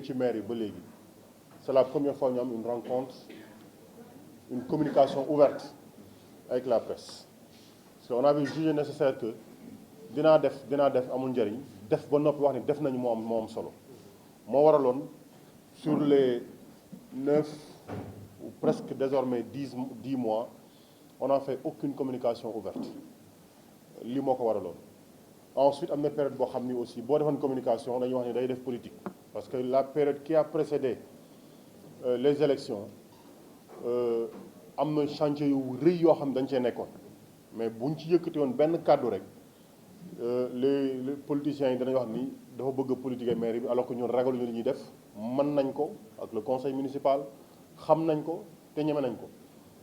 ñëwee ci maire yi ba léegi c'est la première fois ñu am une rencontre une communication ouverte avec la presse parce que on avait jugé nécessaire que dinaa def amul njëriñ def ba noppi wax ni def nañu moo am solo moo waraloon sur les 9 ou presque désormais 10 mois on n'a fait aucune communication ouverte lii moo ko waraloon. Ensuite am na période boo xam ni aussi boo defoon communication dañuy wax ni day def politique parce que la période qui a précédé les élections am na chantier yu rëy yoo xam ne dañ cee nekkoon mais buñ ci yëkkati woon benn kàddu rek les politiciens yi danañ wax ni dafa bëgg a politiquer maire bi alors que ñun ragaluñu li ñuy def mën nañ ko ak le conseil municipal xam nañ ko te ñeme nañ ko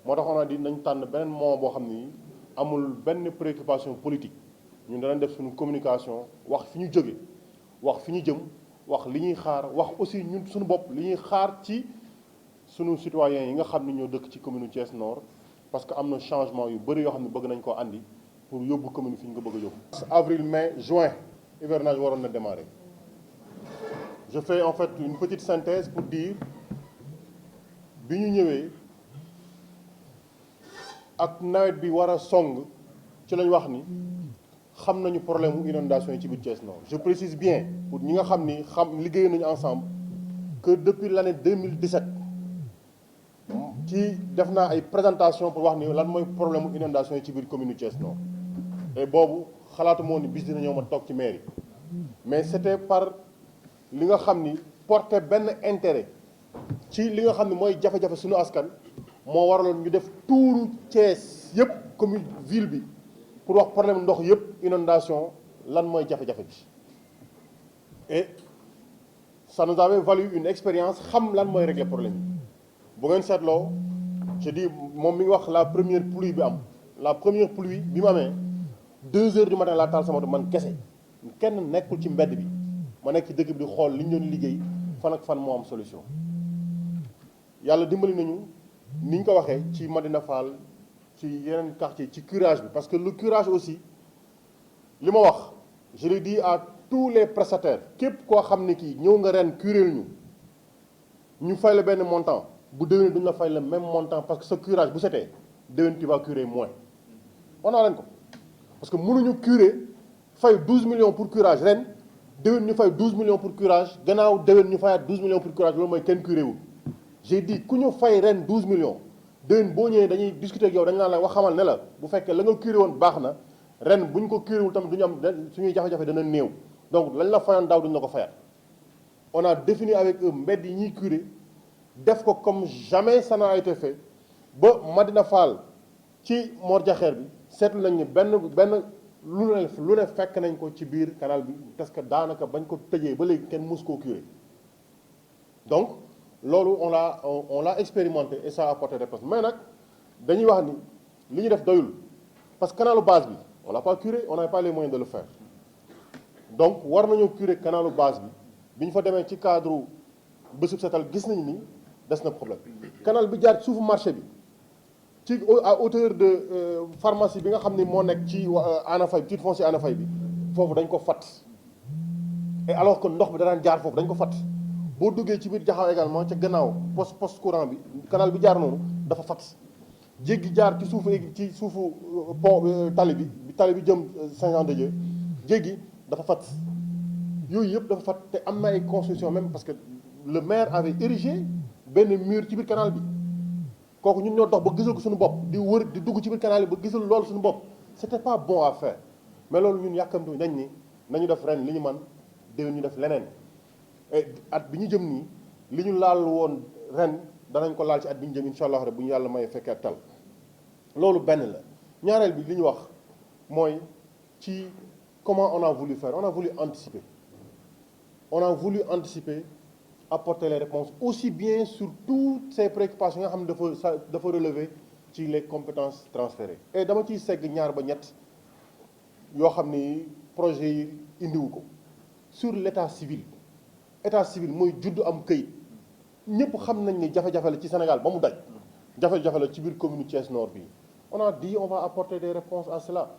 moo tax on a dit nañ tànn beneen moment boo xam ni amul benn préoccupation politique ñun danañ def suñu communication wax fi ñu jóge wax fi ñu jëm wax li ñuy xaar wax aussi ñun suñu bopp li ñuy xaar ci suñu citoyens yi nga xam ni ñoo dëkk ci commune Thiès Nord parce que am na changement yu bëri yoo xam ne bëgg nañ koo andi pour yóbbu commune fi ñu ko bëgg a yóbbu. avril mai juin hivernage waroon na démarrer je fais en fait une petite synthèse pour dire bi ñu ñëwee ak nawet bi war a song ci lañ wax ni xam nañu problème mu inondation yi ci biir Thiès Nord je précise bien pour ñi nga xam ni liggéey nañu ensemble que depuis l'année 2017 ci def naa ay présentation pour wax ni lan mooy problème mu inondation yi ci biir commune Thiès Nord et boobu xalaatu moo ni bis dina ñëw ma toog ci mairie mais c'était par li nga xam ni porter benn intérêt ci li nga xam ne mooy jafe-jafe suñu askan moo waraloon ñu def tuuru Thiès yëpp commune ville bi pour wax problème ndox yëpp inondation lan mooy jafe-jafe bi et ça nous avait valu une expérience xam lan mooy régler problème yi bu ngeen seetloo je dis moom mi ngi wax la première pluie bi am la première pluie bi mu amee 2 heures du matin laa taal sama man kese kenn nekkul ci mbedd bi ma nekk ci dëkk bi di xool li ñu doon liggéey fan ak fan moo am solution yàlla dimbali nañu ni ñu ko waxee ci Madina Fall ci yeneen quartier ci curage bi parce que le curage aussi li ma wax je le dis à tous les prestataires képp koo xam ne kii ñëw nga ren curéel ñu fay la benn montant bu déwénee duñu la fay le même montant parce que sa curage bu setee déwén tu vas curer moins on a leen ko parce que mënuñu curer fay 12 millions pour curage ren déwén ñu fay 12 millions pour curage gannaaw déwén ñu fayaat 12 millions pour curage loolu mooy kenn curé wul j'ai dit ku ñu fay ren 12 millions déwén boo ñëwee dañuy discuter ak yow dañu naan la wax xamal ne la bu fekkee la nga curé woon baax na ren bu ñu ko curé wul tamit du ñu am suñuy jafe-jafe dana néew donc lañ la fayoon daaw duñu la ko fayaat on a défini avec eux mbedd yi ñuy curé def ko comme jamais ça n'a été fait ba Madina Fall ci Mor Jaxeer bi seetlu nañ ni benn lu ne fekk nañ ko ci biir canal bi parce que daanaka bañ ko tëjee ba léegi kenn mus koo curé donc loolu on l'a expérimenté et ça a apporté des réponses mais nag dañuy wax ni li ñu def doyul parce que canalu base bi on l'a pas curé on n'a pas les moyens de le faire donc war nañoo curé canalu base bi ñu fa demee ci cadre bésub setal gis nañ ni des na problème canal bi jaar suufu marché bi ci à hauteur de pharmacie bi nga xam ni moo nekk ci Ana Faye titre foncier Ana Faye bi foofu dañ ko fatt et alors que ndox bi danaan jaar foofu dañ ko fatt boo duggee ci biir Jaxaw également ca gannaaw poste courant bi canal bi jaar noonu dafa fatt jéggi jaar ci suufu pont tali bi jëm Saint-Jean-de-Dieu jéggi dafa fatt yooyu yëpp dafa fatt te am na ay construction même parce que le maire avait érigé benn mur ci biir canal bi kooku ñun ñoo dox ba gisal ko suñu bopp di wër di dugg ci biir canal bi ba gisul loolu suñu bopp c'était pas bon à faire mais loolu ñun yàkkamtu nañ ni nañu def ren li ñu man déwén ñu def leneen et at bi ñu jëm nii li ñu laal woon ren danañ ko laal ci at bi ñu jëm incha allah rek bu ñu yàlla may fekkee ak tal loolu benn la ñaareel bi li ñu wax mooy ci comment on a voulu faire on a voulu anticiper apporter les réponses aussi bien sur toutes ces préoccupations nga xam ne dafa relever ci les compétences transférées et dama ciy segg ñaar ba ñett yoo xam ni projet yi indiwu ko sur l'état civil mooy juddu am këyit ñëpp xam nañ ni jafe-jafe la ci Sénégal ba mu daj jafe-jafe la ci biir commune Thiès Nord bi on a dit on va apporter des réponses à cela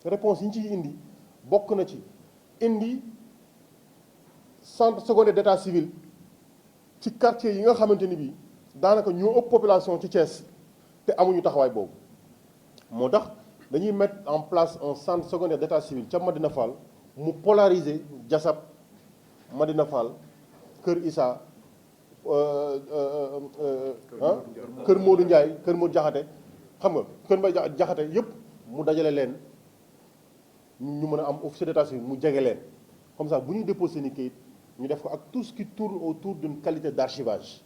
réponses yi ñu ciy indi bokk na ci indi centre secondaire d'état civil ci quartier yi nga xamante ni bii daanaka ñoo ëpp population ci Thiès te amuñu taxawaay boobu moo tax dañuy mettre en place un centre secondaire d'état civil ca Madina Fall mu polariser Diassab Madina Fall Kër Issa Kër Modou Ndiaye Kër Modou Diakhaté xam nga Kër Mbaye Diakhaté yëpp mu dajale leen ñu mën a am officier d'état civil mu jege leen comme ça bu ñuy déposé ni kayit ñu def ko ak tout ce qui tourne autour d'une qualité d'archivage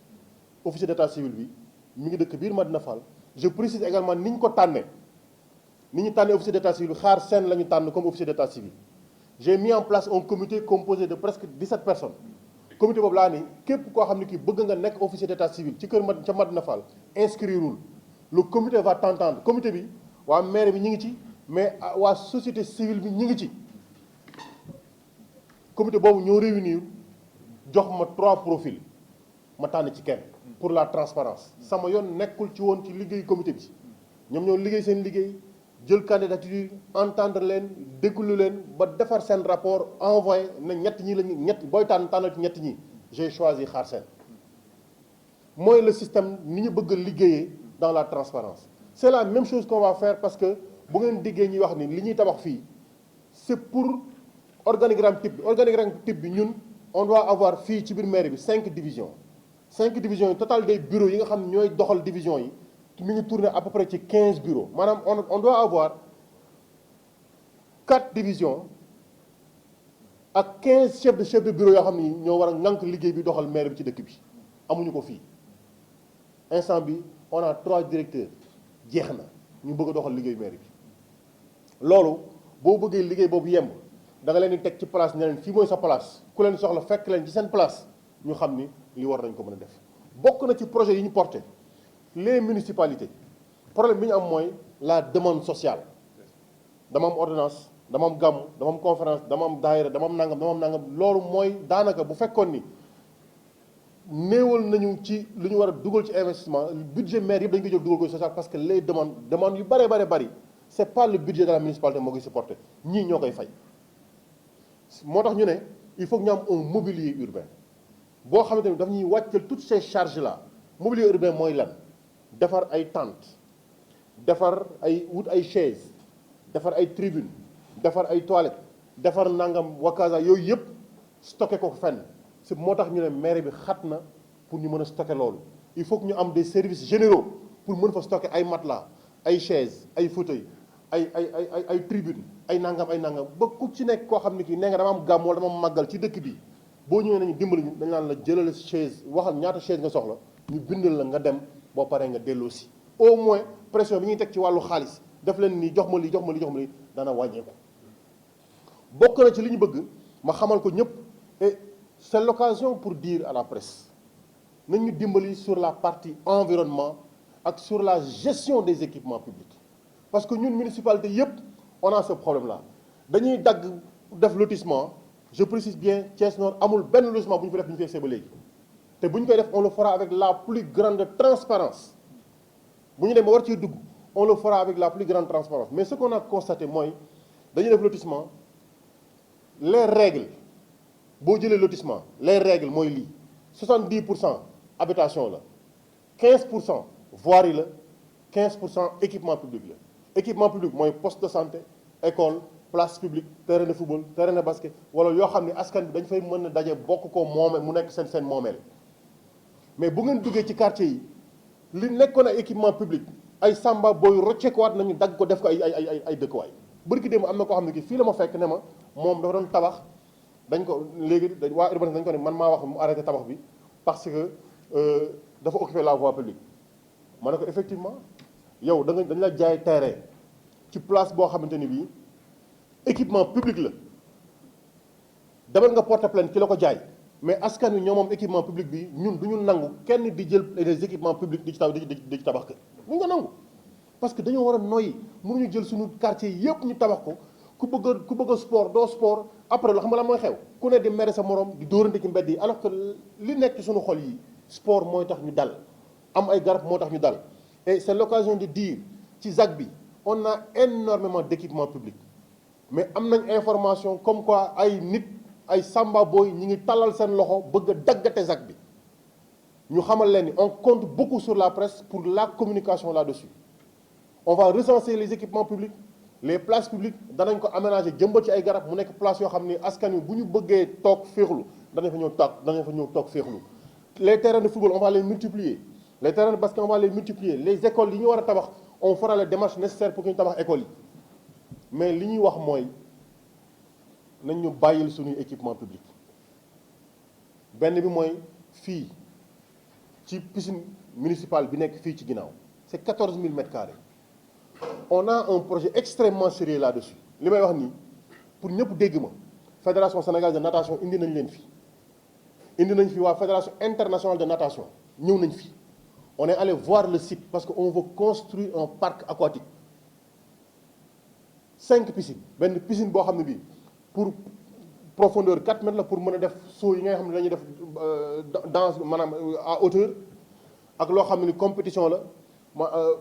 officier d'état civil bi mi ngi dëkk biir Madina Fall. Je précise également ni ñu ko tànnee ni ñu tànnee officier d'état civil xaar seen la ñu tànn comme officier d'état civil j'ai mis en place un comité composé de presque 17 personnes comité boobu laa ni képp koo xam ne kii bëgg nga nekk officier d'état civil ci kër ca Madina Fall inscrireul le comité va t'entendre comité bi waa maire bi ñi ngi ci mais waa société civile bi ñi ngi ci comité boobu ñoo réunir jox ma 3 profils ma tànn ci kenn pour la transparence sama yoon nekkul ci woon ci liggéey comité bi ñoom ñoo liggéey seen liggéey jël candidature entendre leen déglu leen ba defar seen rapport envoyé na ñett ñi lañu ñett booy tànnal ci ñett ñi j'ai choisi xaar seen mooy le système ni ñu bëgg a liggéeyee dans la transparence c'est la même chose qu'on va faire parce que bu ngeen diggee ñuy wax ni li ñuy tabax fii c'est pour organigramme type bi ñun on doit avoir fii ci biir mairie bi 5 divisions 5 divisions yi total des bureaux yi nga xam ne ñooy doxal division yi mi ngi tourner à peu près ci 15 bureaux maanaam on doit avoir 4 divisions ak 15 chefs de bureau yoo xam ni ñoo war a ŋànk liggéey bi doxal maire bi ci dëkk bi amuñu ko fii instant bi on a 3 directeurs jeex na ñu bëgg a doxal liggéey maire bi loolu boo bëggee liggéey boobu yemb da nga leen di teg ci place ne leen fii mooy sa place ku leen soxla fekk leen ci seen place ñu xam ni li war nañ ko mën a def bokk na ci projet yi ñu porté les municipalités problème bi ñu am mooy la demande sociale dama am ordonnance dama am gàmmu dama am conférence dama am daayira dama am nangam loolu mooy daanaka bu fekkoon ni néewal nañu ci lu ñu war a dugal ci investissement budget maire yëpp dañu koy jël dugal ko social parce que les demandes yu bari c'est pas le budget de la municipalité moo koy supporter ñii ñoo koy fay moo tax ñu ne il faut que ñu am un mobilier urbain boo xamante ni daf ñuy wàccal toutes ces charges là mobilier urbain mooy lan defar ay tentes defar ay wut ay chaises defar ay tribunes defar ay toilettes defar nangam wakaasa yooyu yëpp stocké ko fenn c'est moo tax ñu ne maire bi xat na pour ñu mën a stocké loolu il faut que ñu am des services généraux pour mën fa stocké ay matelas ay chaises ay fauteuils ay tribunes ay nangam ba ku ci nekk koo xam ne kii nee nga dama am gàmm wala dama am màggal ci dëkk bi boo ñëwee nañu dimbali ñu dañ naan la jëlal chaise waxal ñaata chaise nga soxla ñu bindal la nga dem boo paree nga delloo si au moins pression bi ñuy teg ci wàllu xaalis def leen ni jox ma lii dana wàññeeku bokk na ci li ñu bëgg ma xamal ko ñëpp et c'est l'occasion pour dire à la presse nañ ñu dimbali sur la partie environnement ak sur la gestion des équipements publics parce que ñun municipalité yëpp on a ce problème là dañuy dagg def lotissement je précise bien Thiès Nord amul benn lotissement bu ñu fi def bu ñu fi egsee ba léegi te bu ñu koy def on le fera avec la plus grande transparence bu ñu dem ba war ciy dugg on le fera avec la plus grande transparence mais ce qu'on a constaté mooy dañuy def lotissement les règles boo jëlee lotissement les règles mooy lii 70% habitation la 15% voirie la 15% équipement public la équipement public mooy poste de santé école place publique terrain de football terrain de basket wala yoo xam ne askan bi dañ fay mën a daje bokk ko moome mu nekk seen moomeel mais bu ngeen duggee ci quartier yi li nekkoon ay équipement public ay samba booy rocceekuwaat nañu dagg ko def ko ay dëkkuwaay bërki démb am na koo xam ne ki fii la ma fekk ne ma moom dafa doon tabax dañ ko léegi waa urbanisme dañ ko ne man maa wax mu arrêté tabax bi parce que dafa occuper la voie publique ma ne ko effectivement yow dañ la jaay terrain ci place boo xamante ni bii équipement public la demal nga porter plainte ki la ko jaay mais askan wi ñoo moom équipement public bi ñun du ñu nangu kenn di jël des équipements publics di ci tabax kër bu ñu ko nangu parce que dañoo war a noyyi mënuñu jël suñu quartier yëpp ñu tabax ko ku bëgg a sport doo sport après loo xam nga la mooy xew ku ne di mere sa morom di dóorante ci mbedd yi alors que li nekk ci suñu xol yi sport mooy tax ñu dal am ay garab moo tax ñu dal et c'est l'occasion de dire ci ZAC bi on a énormément d'équipements publics mais am nañ information comme quoi ay nit ay samba boy ñi ngi talal seen loxo bëgg a daggate ZAC bi ñu xamal leen ni on compte beaucoup sur la presse pour la communication là-dessus. On va recenser les équipements publics, les places publiques danañ ko aménager jëmbat ci ay garab mu nekk place yoo xam ni askan wi bu ñu bëggee toog féexlu danañ fa ñëw toog féexlu. Les terrains de football on va les multiplier, les terrains de basket on va les multiplier, les écoles yi ñu war a tabax on fera les démarches nécessaires pour que ñu tabax écoles yi mais li ñuy wax mooy nañ ñu bàyyil suñuy équipement public. benn bi mooy fii ci piscine municipale bi nekk fii ci ginnaaw c'est 14 000 mètres carrés. On a un projet extrêmement sérieux là-dessus li may wax nii pour ñëpp dégg ma fédération sénégalaise de natation indi nañ leen fi indi nañ fi waa fédération internationale de natation ñëw nañ fi on est allé voir le site parce que on veut construire un parc aquatique 5 piscines benn piscine boo xam ne bii pour profondeur 4 mètres la pour mën a def saut yi nga xam ne dañuy def danse maanaam à hauteur ak loo xam ne ni compétition la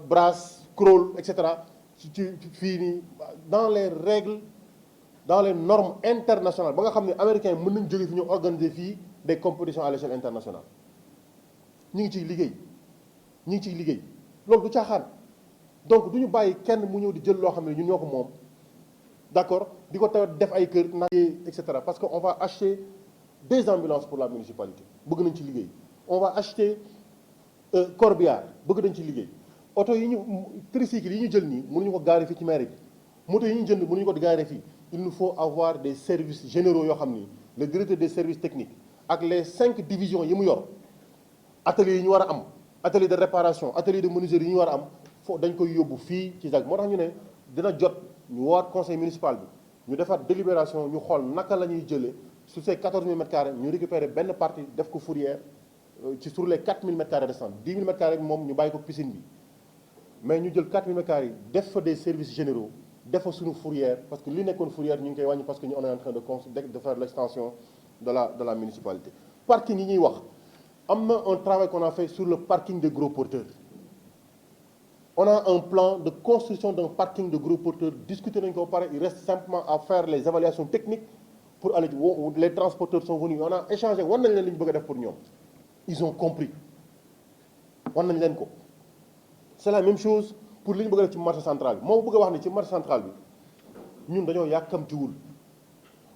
brasse crawl et cetera ci fii nii dans les règles dans les normes internationales ba nga xam ne américains mën nañ jóge fi ñu organiser fii des compétitions à l'échelle internationale ñu ngi ciy liggéey loolu du caaxaan donc du ñu bàyyi kenn mu ñëw di jël loo xam ne ñun ñoo ko moom d'accord di ko taw def ay kër nag et cetera parce que on va acheter des ambulances pour la municipalité bëgg nañ ci liggéey on va acheter corbillard bëgg nañ ci liggéey oto yi ñu tricycle yi ñu jël nii mënuñu ko garer fii ci mairie bi moto yi ñu jënd mënuñu ko garer fii il nous faut avoir des services généraux yoo xam ni le directeur des services techniques ak les 5 divisions yi mu yor ateliers yi ñu war a am atelier de réparation atelier de menuiserie yi ñu war a am foofu dañ koy yóbbu fii ci ZAC moo tax ñu ne dina jot ñu woowaat conseil municipal bi ñu defaat délibération ñu xool naka la ñuy jëlee sur ces 14 000 mètres carrés ñu récupérer benn partie def ko fourrière ci sur les 4 000 mètres carrés restants 10 000 mètres carrés bi moom ñu bàyyi ko piscine bi mais ñu jël 4 000 mètres carrés yi def fa des services généraux def fa suñu fourrière parce que li nekkoon fourrière ñu ngi koy wàññi parce que ñu on est en train de faire l'extension de la municipalité. Parking yi ñuy wax am na un travail qu'on a fait sur le parking des gros porteurs on a un plan de construction d'un parking de gros porteurs discuté nañ ko ba pare il reste simplement à faire les évaluations techniques pour aller les transporteurs sont venus on a échangé war nañ leen li ñu bëgg a def pour ñoom ils ont compris war nañ leen ko. C'est la même chose pour li ñu bëgg a def ci marché central bi moo bëgg a wax ni ci marché central bi ñun dañoo yàkkamtiwul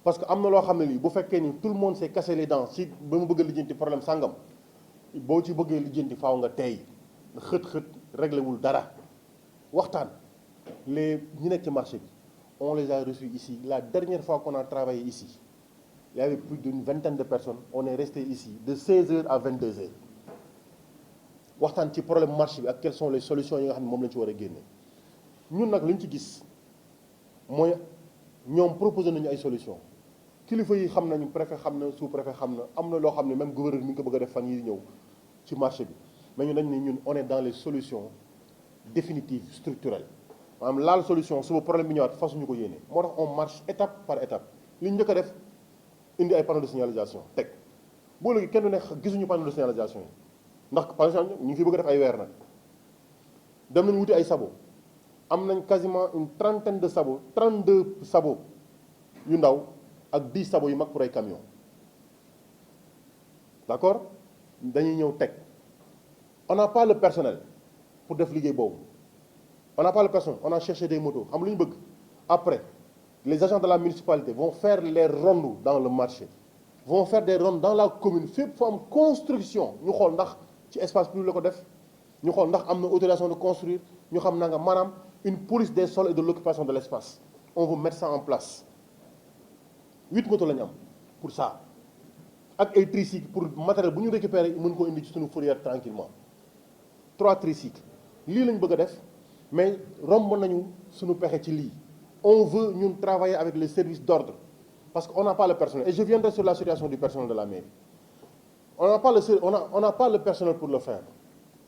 parce que am na loo xam ne lii bu fekkee ni tout le monde s'est cassé les dents si ba mu bëgg a lijjanti problème sàngam boo ci bëggee lijjanti faaw nga tey xët-xët réglé wul dara waxtaan les ñi nekk ci marché bi on les a reçus ici la dernière fois qu'on a travaillé ici il y avait plus d'une vingtaine de personnes on est resté ici de 16h à 22h waxtaan ci problème marché bi ak quelles sont les solutions yi nga xam ne moom lañu ci war a génne ñun nag li ñu ci gis mooy ñoom proposé nañu ay solutions kilifa yi xam nañu préfet xam na sous préfet xam na am na loo xam ne même gouverneur mi ngi ko bëgg a def fan yi ñëw ci marché bi mais ñu dañ ne ñun on est dans les solutions définitives structurelles maanaam laal solution suba problème bi ñëwaat fasuñu ko yéene moo tax on marche étape par étape li ñu njëkk a def indi ay panneaux de signalisation teg boo léegi kenn du ne gisuñu panneaux de signalisation yi ndax par exemple ñu ngi fi bëgg a def ay weer nag dem nañu wuti ay sabots am nañ quasiment une trentaine de sabots 32 sabots yu ndaw ak 10 sabots yu mag pour ay camions d'accord dañuy ñëw teg on n'a pas le personnel pour def liggéey boobu on n'a pas le personnel on a cherché des motos xam lu ñu bëgg après les agents de la municipalité vont faire les rondes dans le marché vont faire des rondes dans la commune fépp fu am construction ñu xool ndax ci espace public la ko def ñu xool ndax am na autorisation de construire ñu xam na nga maanaam une police des sols et de l'occupation de l'espace on veut mettre ça en place 8 motos la ñu am pour ça ak ay tricycles pour matériel bu ñu récupérer mën ko indi ci suñu fourrière tranquillement 3 tricycles lii lañ bëgg a def mais romb nañu suñu pexe ci lii on veut ñun travailler avec les services d'ordre parce que on n'a pas le personnel et je viendrai sur la situation du personnel de la mairie on n'a pas le personnel pour le faire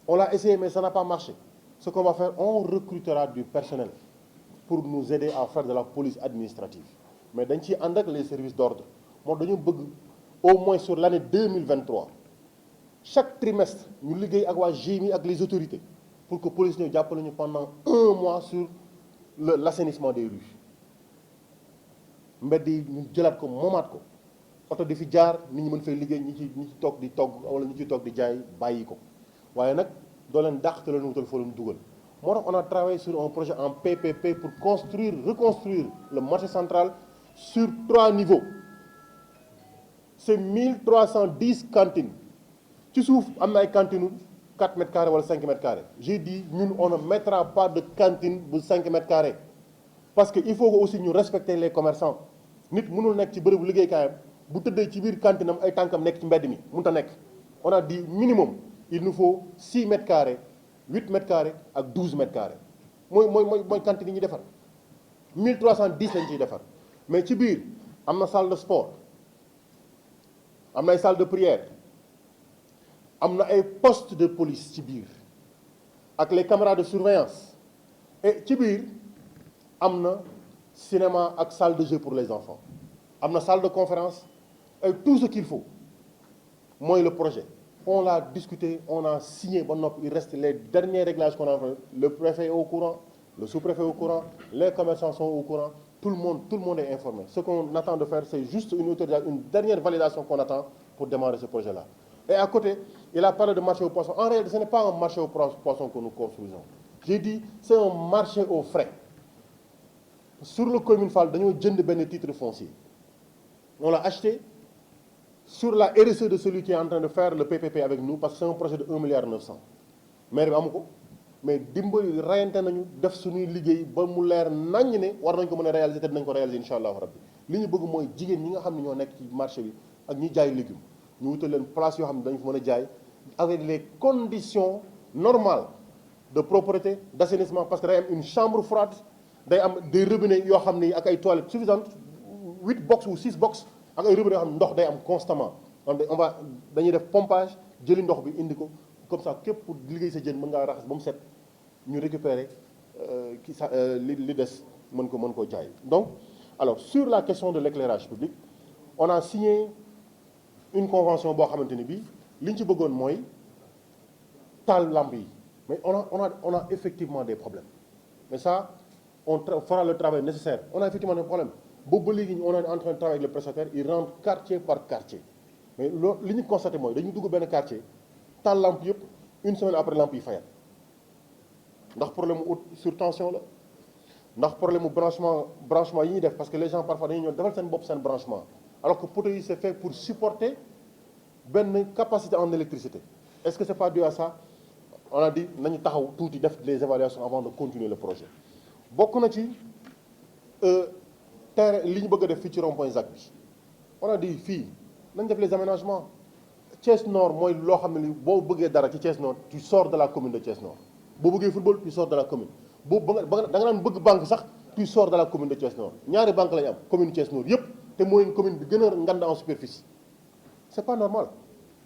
on l'a essayé mais ça n'a pas marché ce qu'on va faire on recrutera du personnel pour nous aider à faire de la police administrative mais dañ ciy ànd ak les services d'ordre moo dañu bëgg au moins sur l'année 2023 chaque trimestre ñu liggéey ak waa GMI ak les autorités pour que police ñëw jàppale ñu pendant 1 mois sur l'assainissement des rues mbedd yi ñu jëlaat ko moomaat ko oto di fi jaar nit ñi mën fay liggéey ñi ci toog di togg wala ñi ci toog di jaay bàyyi ko waaye nag doo leen dàq te leen wutal foo leen dugal moo tax on a travaillé sur un projet en PPP pour reconstruire le marché central sur 3 niveaux. C'est 1310 cantines ci suuf am na ay cantines 4 mètres carrés wala 5 mètres carrés j'ai dit ñun on ne mettra pas de cantine bu 5 mètres carrés parce que il faut que aussi ñu respecter les commerçants nit mënul nekk ci bërëbu liggéeykaayam bu tëddee ci biir cantine am ay tànkam nekk ci mbedd mi mënut a nekk on a dit minimum il nous faut 6 mètres carrés 8 mètres carrés ak 12 mètres carrés mooy cantine yi ñuy defar 1310 lañ ciy defar mais ci biir am na salle de sport am na ay salle de prière am na ay poste de police ci biir ak les caméras de surveillance et ci biir am na cinéma ak salle de jeu pour les enfants am na salle de conférence et tout ce qu'il faut mooy le projet on l'a discuté on a signé ba noppi il reste les derniers réglages qu'on a fait le préfet est au courant le sous-préfet est au courant les commerçants sont au courant tout le monde est informé ce qu'on attend de faire c'est juste une dernière validation qu'on attend pour démarrer ce projet-là et à côté il a parlé de marché aux poissons en réalité ce n'est pas un marché aux poissons que nous construisons j'ai dit c'est un marché aux frais sur le commune Fall dañoo jënd benn titre foncier on l'a acheté sur la RSE de celui qui est en train de faire le PPP avec nous parce que c'est un projet de 1,9 milliard maire bi amu ko mais dimbali rayante nañu def suñuy liggéey ba mu leer naññ ne war nañ ko mën a réaliser te dinañ ko réaliser incha allahu rabbi li ñu bëgg mooy jigéen ñi nga xam ne ñoo nekk ci marché bi ak ñi jaay légumes ñu wutal leen place yoo xam ne dañu fa mën a jaay avec les conditions normales de propreté d'assainissement parce que day am une chambre froide day am des robinets yoo xam ne ak ay toilettes suffisantes 8 box ou 6 box ak ay robinets yoo xam ne ndox day am constamment dañuy def pompage jëli ndox bi indi ko comme ça képp pour liggéey sa jën mën ngaa raxas ba mu set ñu récupérer li des mën koo jaay. Donc alors sur la question de l'éclairage public on a signé une convention boo xamante ni bii li ñu ci bëggoon mooy taal lamp yi mais on a effectivement des problèmes mais ça on fera le travail nécessaire on a effectivement des problèmes boobu ba léegi on est en train de travailler avec le prestataire il rentre quartier par quartier mais loolu li ñu constaté mooy dañu dugg benn quartier taal lamp yëpp une semaine après lamp yi fayal ndax problème mu surtension la ndax problème mu branchement yi ñuy def parce que les gens parfois dañuy ñëw defal seen bopp seen branchement alors que poteau yi c'est fait pour supporter benn capacité en électricité est-ce que c'est pas dû à ça on a dit nañu taxaw tuuti def les évaluations avant de continuer le projet bokk na ci terrain li ñu bëgg a def fii ci rond-point ZAC bi on a dit fii nañ def les aménagements Thiès Nord mooy loo xam ne li boo bëggee dara ci Thiès Nord tu sors de la commune de Thiès Nord boo bëggee football tu sors de la commune boo da nga naan bëgg banque sax tu sors de la commune de Thiès Nord ñaari banque lañu am commune Thiès Nord yëpp te mooy une commune bi gën a ngand en superficie c'est pas normal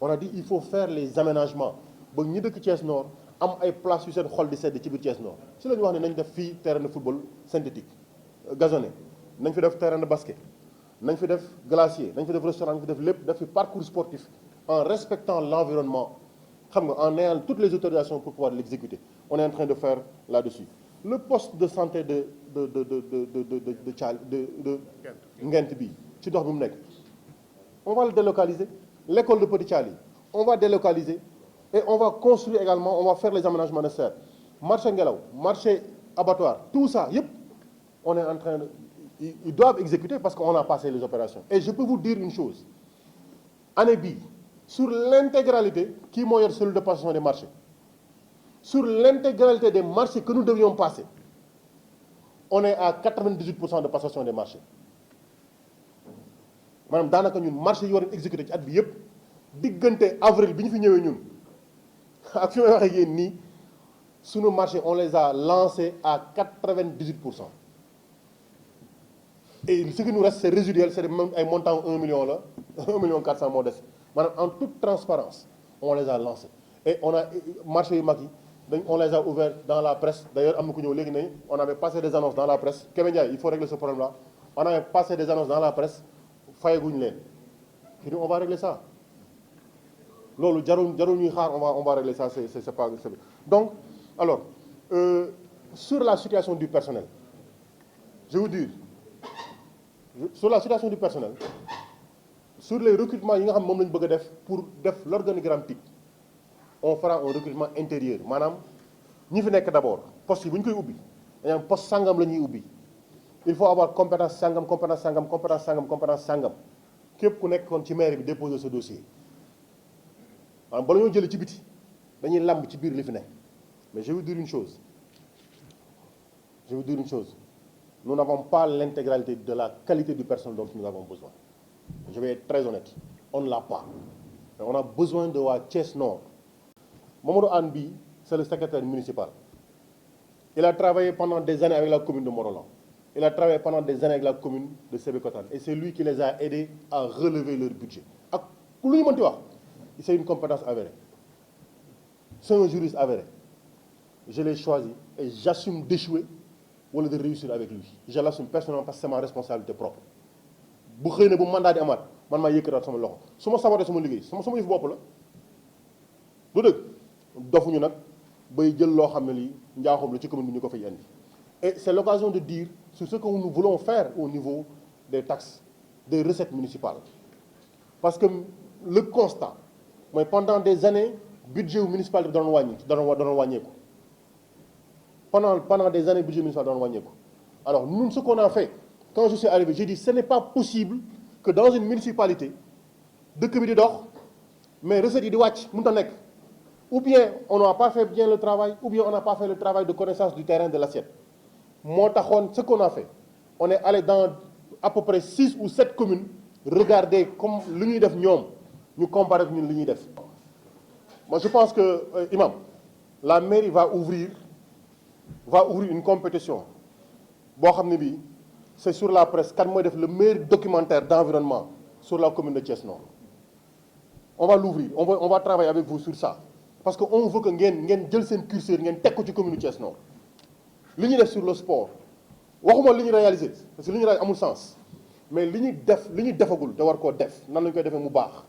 on a dit il faut faire les aménagements ba ñi dëkk Thiès Nord am ay place yu seen xol di sedd ci biir Thiès Nord si la ñu wax ne nañ def fii terrain de football synthétique gazonné nañ fi def terrain de basket nañ fi def glacier nañ fi def restaurant nañ fi def lépp def fi parcours sportif en respectant l'environnement xam nga en ayant toutes les autorisations pour pouvoir l'exécuter on est en train de faire là-dessus le poste de santé de Ngent bi ci dox bi mu nekk on va le délocaliser l'école de Petit Thiali on va délocaliser et on va construire également on va faire les aménagements nécessaires marché Ngelaw marché abattoir tout ça yëpp on est en train de ils doivent exécuter parce qu'on a passé les opérations et je peux vous dire une chose année bii sur l'intégralité kii moo yor cellule de passation des marchés sur l'intégralité des marchés que nous devions passer on est à 98% de passation des marchés maanaam daanaka ñun marché yi war a exécuter ci at bi yëpp diggante avril bi ñu fi ñëwee ñun ak fi may waxee yéen nii sunu marché on les a lancés à 98%. Et ce qui nous reste c'est résiduel c'est même ay montant 1 million la 1 million 400 moo des maanaam en toute transparence on les a lancés et on a marché yu mag yi on les a ouverts dans la presse d'ailleurs am na ku ñëw léegi ne on avait passé des annonces dans la presse Kébé Ndiaye il faut régler ce problème là on avait passé des annonces dans la presse fayaguñu leen puis on va régler ça loolu jarul ñuy xaar on va régler ça c'est pas donc alors sur la situation du personnel je vous dis sur la situation du personnel sur les recrutements yi nga xam moom lañu bëgg a def pour def l'organigramme type on fera un recrutement intérieur maanaam ñi fi nekk d'abord poste yi bu ñu koy ubbi dañu am poste sangam la ñuy ubbi il faut avoir compétence sangam compétence sangam compétence sangam compétence sangam képp ku nekkoon ci mairie bi déposer ce dossier maanaam bala ñoo jëlee ci biti dañuy lamb ci biir li fi nekk mais je vais vous dire une chose nous n'avons pas l'intégralité de la qualité du personnel dont nous avons besoin je vais être très honnête on ne l'a pas mais on a besoin de waa Thiès Nord. Mamadou Anne bi c'est le secrétaire municipal il a travaillé pendant des années avec la commune de Morolan il a travaillé pendant des années avec la commune de Sébikotane et c'est lui qui les a aidés à relever leur budget ak lu ñu mënti wax c'est une compétence avérée c'est un juriste avéré je l'ai choisi et j'assume d'échouer wala de réussir avec lui je l'assume personnellement parce que c'est ma responsabilité propre bu xëy na bu mandat di amaat man maa yëkkataat sama loxo su ma sabatee sama liggéey sama yëfu bopp la du dëgg dofuñu nag bay jël loo xam ne lii njaaxum la ci commune bi ñu ko fay indi et c'est l'occasion de dire sur ce que nous voulons faire au niveau des taxes des recettes municipales parce que le constat mooy pendant des années budget municipal bi doon wàññeeku pendant des années budget municipal doon wàññeeku alors nous ce qu'on a fait quand je suis arrivé j'ai dit ce n'est pas possible que dans une municipalité dëkk bi di dox mais recettes yi di wàcc mënut a nekk ou bien on n'a pas fait bien le travail ou bien on n'a pas fait le travail de connaissance du terrain de l'assiette moo taxoon ce qu'on a fait on est allé dans à peu près 6 ou 7 communes regarder comme lu ñuy def ñoom ñu comparer ak ñun li ñuy def moi je pense que imam la mairie va ouvrir une compétition boo xam ne bii c'est sur la presse kan mooy def le meilleur documentaire d'environnement sur la commune de Thiès Nord on va l'ouvrir on va travailler avec vous sur ça parce que on veut que ngeen jël seen curseur ngeen teg ko ci commune Thiès Nord li ñuy def sur le sport waxuma li ñu réaliser parce que li ñu réaliser amul sens mais li ñuy defagul te war koo def nan lañu koy defee mu baax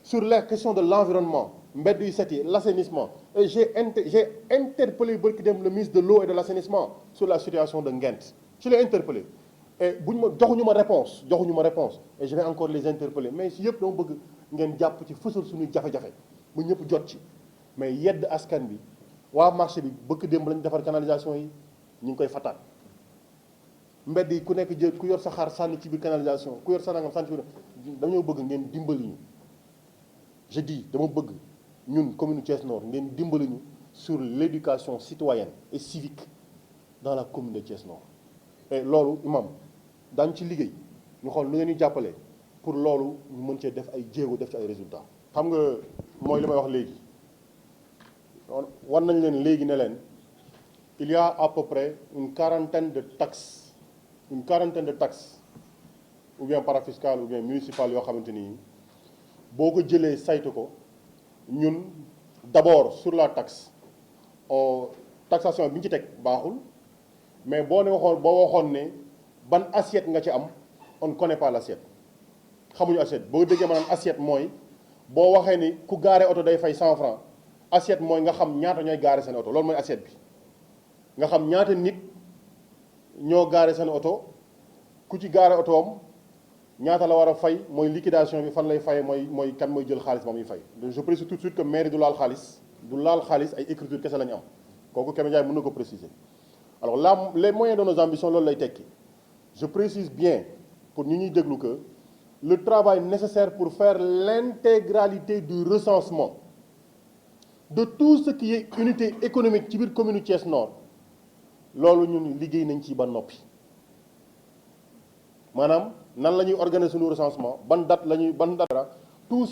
sur la question de l'environnement mbedd yu set yi l'assainissement et j'ai interpellé barki dem le ministre de l'eau et de l'assainissement sur la situation de Nguent je l'ai interpellé et joxuñu ma réponse et je vais encore les interpeller mais si yëpp dama bëgg ngeen jàpp ci fësal suñuy jafe-jafe bu ñëpp jot ci mais yedd askan bi waa marché bi bëgg démb lañu defar canalisation yi ñu ngi koy fataat mbedd yi ku nekk jël ku yor sa xar sànni ci biir canalisation ku yor sa nangam sànni ci biir dañoo bëgg ngeen dimbali ñu je dis dama bëgg ñun commune Thiès Nord ngeen dimbali ñu sur l'éducation citoyenne et civique dans la commune de Thiès Nord et loolu imam daañu ci liggéey ñu xool nu ngeen ñu jàppalee pour loolu ñu mën cee def ay jéego def ci ay résultats. xam nga mooy li may wax léegi war nañ leen léegi ne leen il y a à peu près une quarantaine de taxes ou bien parafiscales ou bien municipales yoo xamante ni boo ko jëlee saytu ko ñun d'abord sur la taxe taxation bi ñu ci teg baaxul mais boo waxoon ne ban assiette nga ci am on ne connaît pas l'assiette xamuñu assiette boo déggee maanaam assiette mooy boo waxee ni ku gaare oto day fay 100 francs assiette mooy nga xam ñaata ñooy gaare seen oto loolu mooy assiette bi nga xam ñaata nit ñoo gaare seen oto ku ci gaare otoom ñaata la war a fay mooy liquidation bi fan lay fay mooy kan mooy jël xaalis ba muy fay je précise tout de suite que mairie du laal xaalis ay écriture kese la ñu am kooku Kébé Ndiaye mën na ko préciser alors là les moyens de nos ambitions loolu lay tekki je précise bien pour ñi ñuy déglu que le travail nécessaire pour faire l'intégralité du recensement de tout ce qui est unité économique ci biir commune Thiès Nord loolu ñun liggéey nañ ci ba noppi maanaam nan la ñuy organiser suñu recensement ban date tout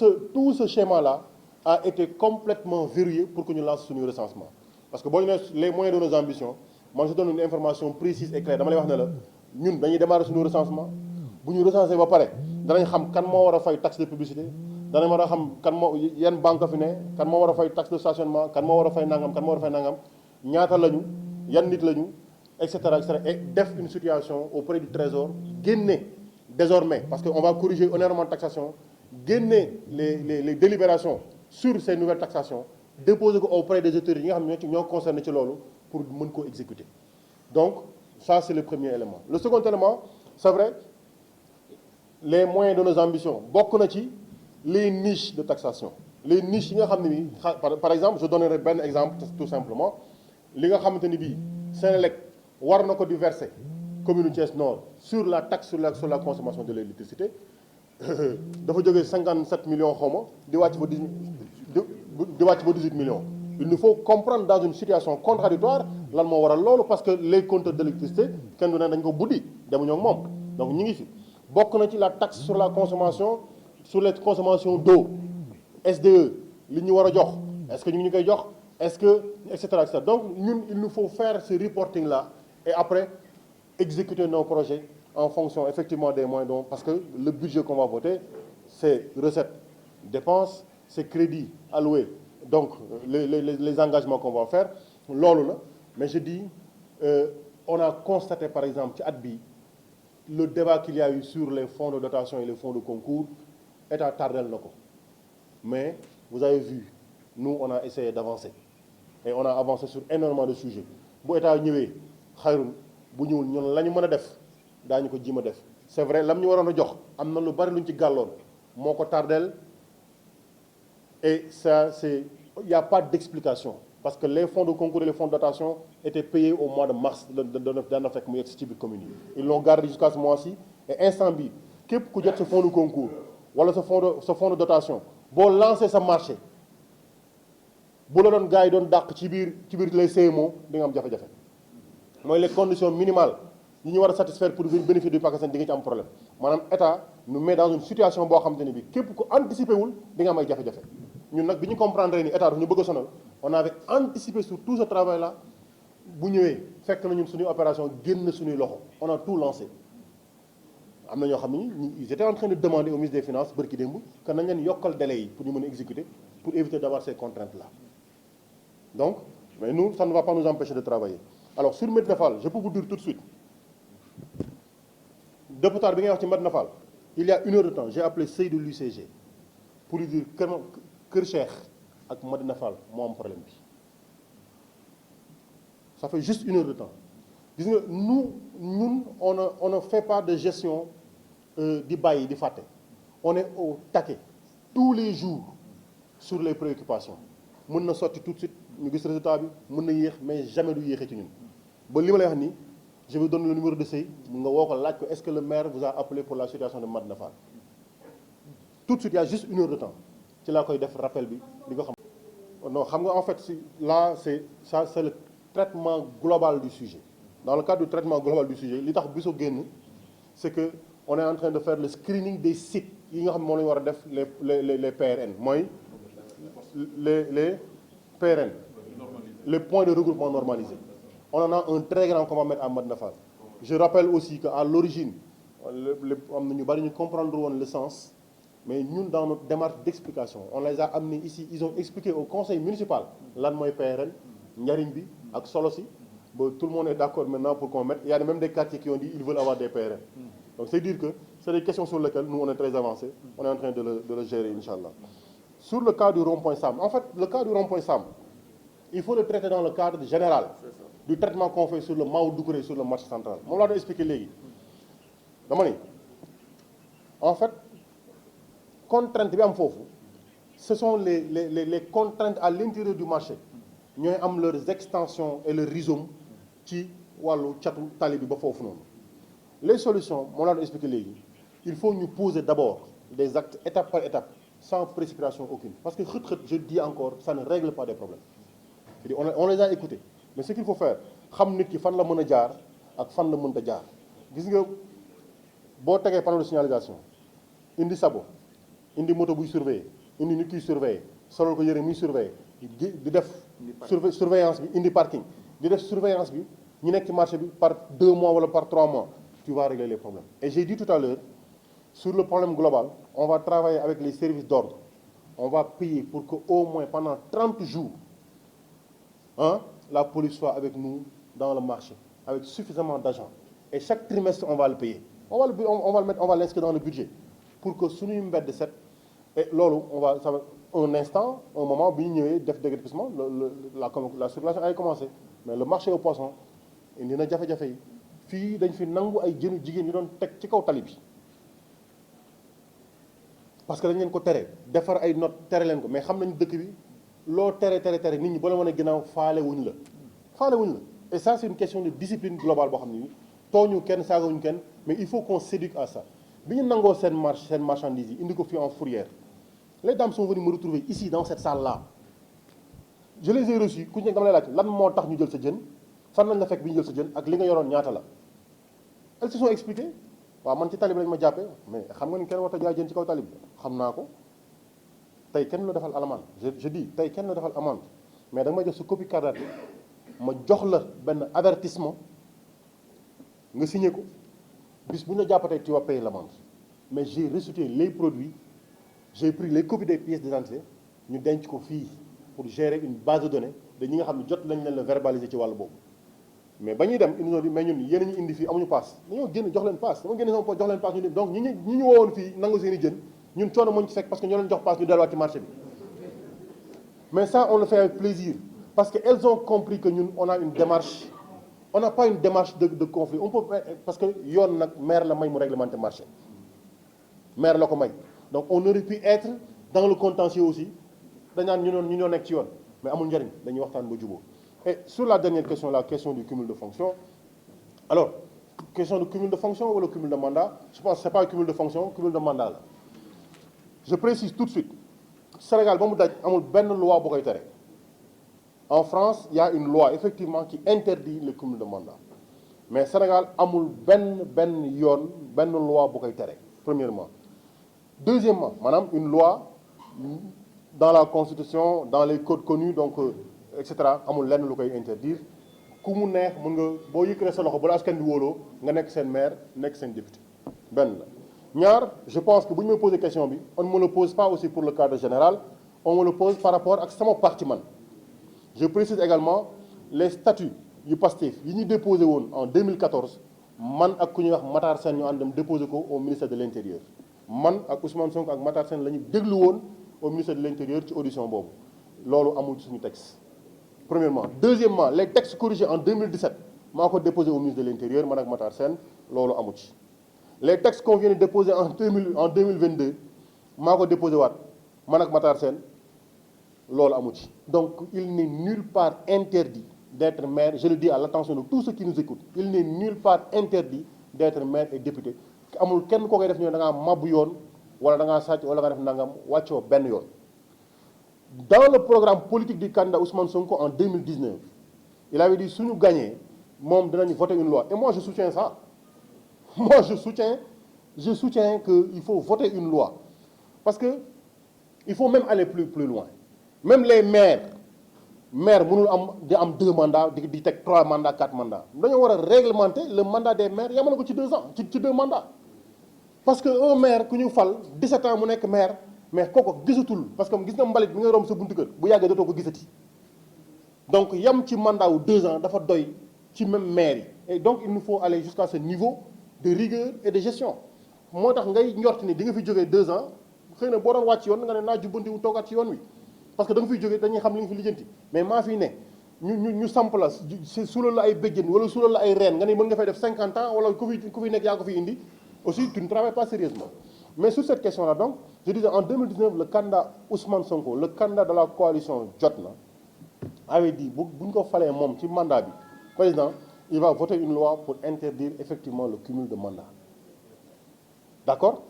ce schéma là a été complètement verrouillé pour que ñu lance suñu recensement parce que boo ñu ne les moyens de nos ambitions moi je donne une information précise et claire dama lay wax ne la ñun dañuy démarrer suñu recensement bu ñu recenser ba pare danañ xam kan moo war a fay taxe de publicité danañ war a xam kan moo yan banque fi ne kan moo war a fay taxe de stationnement kan moo war a fay nangam ñaata lañu yan nit lañu et cetera et def une situation auprès du trésor génne désormais parce que on va corriger honorablement taxation génne les délibérations sur ces nouvelles taxations déposer ko auprès des autorités yi nga xam ne ñoo concerné ci loolu pour mën koo exécuter donc ça c'est le premier élément le second élément c'est vrai les moyens de nos ambitions bokk na ci les niches de taxation les niches yi nga xam ne bi par exemple je donnerai benn exemple tout simplement li nga xamante ni bii Senelec war na ko di verser commune Thiès Nord sur la taxe sur la consommation de l'électricité dafa jógee 57 millions xaw ma di wàcc ba 18 millions. Il nous faut comprendre dans une situation contradictoire lan moo waral loolu parce que les compteurs d'électricité kenn du ne dañ ko buddi demuñoo ak moom donc ñu ngi fi bokk na ci la taxe sur la consommation sur les consommations d'eau SDE li ñu war a jox est-ce que ñu ngi koy jox est-ce que et cetera donc ñun il nous faut faire ce reporting là et après exécuter nos projets en fonction effectivement des moyens dont parce que le budget qu'on va voter c'est recettes dépenses c'est crédits alloués donc les engagements qu'on va faire loolu la mais je dis on a constaté par exemple ci at bi le débat qu'il y a eu sur les fonds de dotation et les fonds de concours état tardel na ko mais vous avez vu nous on a essayé d'avancer et on a avancé sur énormément de sujets bu état ñëwee xayrun bu ñëwul ñun la ñu mën a def daañu ko ji ma def c'est vrai lam ñu waroon a jox am na lu bari luñ ci gàlloon moo ko tardel et ça c'est il n'y a pas d'explication parce que les fonds de concours et les fonds de dotation étaient payés au mois de mars dana fekk mu yegg ci biir commune yi ils l'ont gardé jusqu'à ce mois-ci et instant bi képp ku jot sa fonds de concours wala sa fonds de dotation boo lancé sa marché bu la doon gars yi doon dàq ci biir les CMO di nga am jafe-jafe mooy les conditions minimales yi ñu war a satisfaire pour bénéfice du PACASEN di nga ci am problème maanaam état nous met dans une situation boo xamante ne bi képp ku anticipé wul di nga am ay jafe-jafe ñun nag bi ñu comprendre ni état daf ñu bëgg a sonal on avait anticipé sur tout ce travail là bu ñëwee fekk na ñun suñuy opération génn suñuy loxo on a tout lancé am na ñoo xam ne ils étaient en train de demander au ministre des finances bërki démb que nañ leen yokkal délai yi pour ñu mën a exécuter pour éviter d'avoir ces contraintes là donc mais nous ça ne va pas nous empêcher de travailler alors sur Médina Fall je peux vous dire tout de suite député bi ngay wax ci Médina Fall il y a 1 heure de temps j'ai appelé Seydou l'UCG pour lui dire Kër Cheikh ak Médina Fall moo am problème bi ça fait juste 1 heure de temps gis nga ñun on ne fait pas de gestion di bàyyi di fàtte on est au taquet tous les jours sur les préoccupations mën na sotti tout de suite ñu gis résultat bi mën na yéex mais jamais du yéexee ci ñun ba li ma lay wax nii je vais donner le numéro de Sey nga woo ko laaj ko est-ce que le maire vous a appelé pour la situation de Médina Fall tout de suite il y a juste 1 heure de temps ci laa koy def rappel bi di nga xam non xam nga en fait si là c'est le traitement global du sujet dans le cadre du traitement global du sujet li tax biso génn c'est que on est en train de faire le screening des sites yi nga xam ne moom la ñu war a def les PRN mooy les PRN les points de regroupement normalisés on en a un très grand qu'on va mettre à Médina Fall je rappelle aussi que à l'origine am na ñu bari ñu comprendre woon le sens mais ñun dans notre démarche d'explication on les a amenés ici ils ont expliqué au conseil municipal lan mooy PRN njariñ bi ak solo si ba tout le monde est d'accord maintenant pour qu'on mette il y a même des quartiers qui ont dit ils veulent avoir des PRN donc c'est dire que c'est des questions sur lesquelles nous on est très avancé on est en train de le gérer inchallah sur le cas du rond-point Sam en fait le cas du rond-point Sam il faut le traiter dans le cadre général du traitement qu'on fait sur le Mao Doucouré sur le marché central moom laa doon expliquer léegi dama ni en fait contrainte bi am foofu ce sont les contraintes à l'intérieur du marché ñooy am leurs extensions et leurs rhizomes ci wàllu catu tali bi ba foofu noonu les solutions moom laa doon expliquer léegi il faut ñu poser d'abord des actes étape par étape sans précipitation aucune parce que xët-xët je dis encore ça ne règle pas des problèmes c'est-à-dire on les a écoutés mais ce qu'il faut faire xam nit ki fan la mën a jaar ak fan la mënta jaar gis nga boo tegee panneau de signalisation indi sabo indi moto buy surveiller indi nit kiy surveiller solol ko yëre muy surveiller di def surveillance bi indi parking di def surveillance bi ñu nekk ci marché bi par 2 mois wala par 3 mois tu vas régler les problèmes et j'ai dit tout à l'heure sur le problème global on va travailler avec les services d'ordre on va payer pour que au moins pendant 30 jours la police soit avec nous dans le marché avec suffisamment d'agents et chaque trimestre on va le payer on va l'inscrire dans le budget pour que suñuy mbedd set et loolu ça va un instant un moment bi ñu ñëwee def déguerpissement la circulation ay commencé mais le marché aux poissons indi na jafe-jafe yi fii dañ fi nangu ay jënu jigéen yi doon teg ci kaw tali bi parce que dañ leen ko tere defar ay notes tere leen ko mais xam nañu dëkk bi loo tere nit ñi ba la mën a ginnaaw faale wuñ la et ça c'est une question de discipline globale boo xam ne ni tooñu kenn saagawuñu kenn mais il faut qu'on s'éduque à ça bi ñu nangoo seen marchandise yi indi ko fii en fourrière les dames sont venues me retrouver ici dans cette salle là je les ai reçus ku nekk dama lay laaj lan moo tax ñu jël sa jën fan lañ la fekk bi ñu jël sa jën ak li nga yoroon ñaata la elles se sont expliquées waaw man ci tali bi lañ ma jàppee mais xam nga ni kenn warta jaay jën ci kaw tali bi xam naa ko tey kenn la defal amende je dis tey kenn la defal amende mais da nga may jox sa copie carte d'identité ma jox la benn avertissement nga signé ko bis bu ñu la jàppatee tu vas payer l'amende mais j'ai restitué les produits j'ai pris les copies des pièces d'identité ñu denc ko fii pour gérer une base de données de ñi nga xam ne jot lañ leen la verbaliser ci wàllu boobu mais ba ñuy dem ils nous ont dit mais ñun yéen ñu indi fii amuñu paas dañoo génn jox leen paas dama génne sama poche jox leen paas ñu dem donc ñi ñu woowoon fii nangu seen i jën ñun coono moo ñu ci fekk parce que ñoo leen jox paas ñu delluwaat ci marché bi mais ça on le fait avec plaisir parce que elles ont compris que ñun on a une démarche on n'a pas une démarche de conflit on peut parce que yoon nag maire la may mu réglementer marché maire la ko may donc on aurait pu être dans le contentieux aussi dañaan ñu ñoo nekk ci yoon mais amul njëriñ dañuy waxtaan ba jubóo et sur la dernière question la question du cumul de fonction alors question de cumul de fonction wala cumul de mandat je pense que c'est pas cumul de fonction cumul de mandat la je précise tout de suite Sénégal ba mu daj amul benn loi bu koy tere en France il y a une loi effectivement qui interdit le cumul de mandat mais Sénégal amul benn yoon benn loi bu koy tere premièrement deuxièmement maanaam une loi dans la constitution dans les codes connus donc et cetera amul lenn lu koy interdire ku mu neex mën nga boo yëkkatee sa loxo ba la askan bi wóoloo nga nekk seen maire nekk seen député benn la ñaar je pense que bu ñu may poser question bi on ne me le pose pas aussi pour le cadre général on me le pose par rapport ak sama parti man je précise également les statuts yu Pastef yi ñu déposé woon en 2014 man ak ku ñuy wax Matar Sène ñu ànd dem déposé ko au ministère de l'intérieur man ak Ousmane Sonko ak Matar Sène la ñu déglu woon au ministère de l'intérieur ci audition boobu loolu amul suñu texte premièrement deuxièmement les textes corrigés en 2017 maa ko déposé au ministre de l'intérieur man ak Matar Sène loolu amu ci les textes qu'on vient de déposer en 2022 maa ko déposé waat man ak Matar Sène loolu amu ci donc il n'est nulle part interdit d'être maire je le dis à l'attention de tous ceux qui nous écoutent il n'est nulle part interdit d'être maire et député amul kenn koo koy def ñoo da ngaa mabbu yoon wala da ngaa sàcc wala nga def nangam wàccoo benn yoon dans le programme politique du candidat Ousmane Sonko en 2019 il avait dit suñu gagné moom dinañu voter une loi et moi je soutiens ça moi je soutiens que il faut voter une loi parce que il faut même aller plus loin même les maires mënul am 2 mandats di teg 3 mandats 4 mandats dañoo war a réglementer le mandat des maires yamana ko ci 2 ans ci 2 mandats parce que un maire ku ñu fal 17 ans mu nekk maire mais kooku gisatul parce que gis nga mbalit bi nga romb sa buntu kër bu yàggee dootoo ko gisati donc yam ci mandat wu 2 ans dafa doy ci même maire yi et donc il nous faut aller jusqu'à ce niveau de rigueur et de gestion moo tax ngay njort ni di nga fi jógee 2 ans xëy na boo doon wàcc yoon nga ne naa jubbanti wu toogaat ci yoon wi parce que da nga fiy jógee dañuy xam li nga fi lijjanti mais maa fi ne ñu samp la sulal la ay béjjën wala sulal la ay reen nga ne mën nga fay def 50 ans wala ku fi nekk yaa ko fi indi aussi tu ne travailles pas sérieusement mais sur cette question là donc je disais en 2019 le candidat Ousmane Sonko le candidat de la coalition Jotna avait dit bu ñu ko falee moom ci mandat bi président il va voter une loi pour interdire effectivement le cumul de mandat d'accord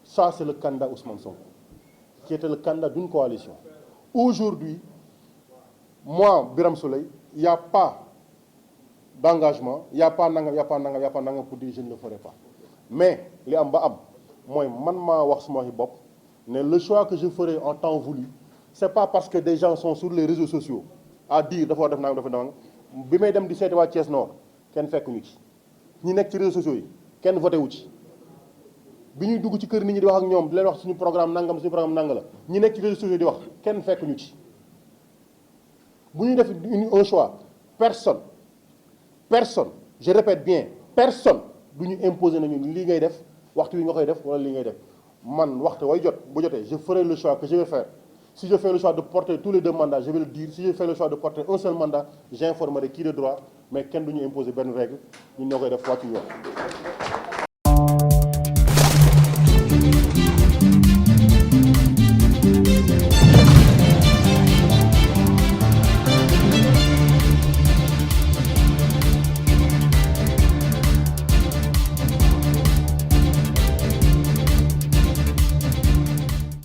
ça c'est le candidat Ousmane Sonko qui était le candidat d'une coalition aujourd'hui moi Birame Souleye il y a pas d'engagement il y a pas nangam pour dire je ne le ferai pas mais li am ba am mooy man maa wax suma waxi bopp ne le choix que je ferai en temps voulu c'est pas parce que des gens sont sur les réseaux sociaux à dire dafa war def nangam dafa nangam bi may dem di seeti waa Thiès Nord kenn fekkuñu ci ñi nekk ci réseaux sociaux yi kenn voté wu ci bi ñuy dugg ci kër nit ñi di wax ak ñoom di leen wax suñu programme nangam la ñi nekk ci réseaux sociaux di wax kenn fekkuñu ci bu ñuy def un choix personne je répète bien personne du ñu imposer nañu lii ngay def waxtu wi nga koy def wala lii ngay def man waxtu way jot bu jotee je ferai le choix que je vais faire si je fais le choix de porter tous les 2 mandats je vais le dire si je fais le choix de porter un seul mandat j'informerai qui de droit mais kenn du ñu imposer benn règle ñun ñoo koy def wàccu yoon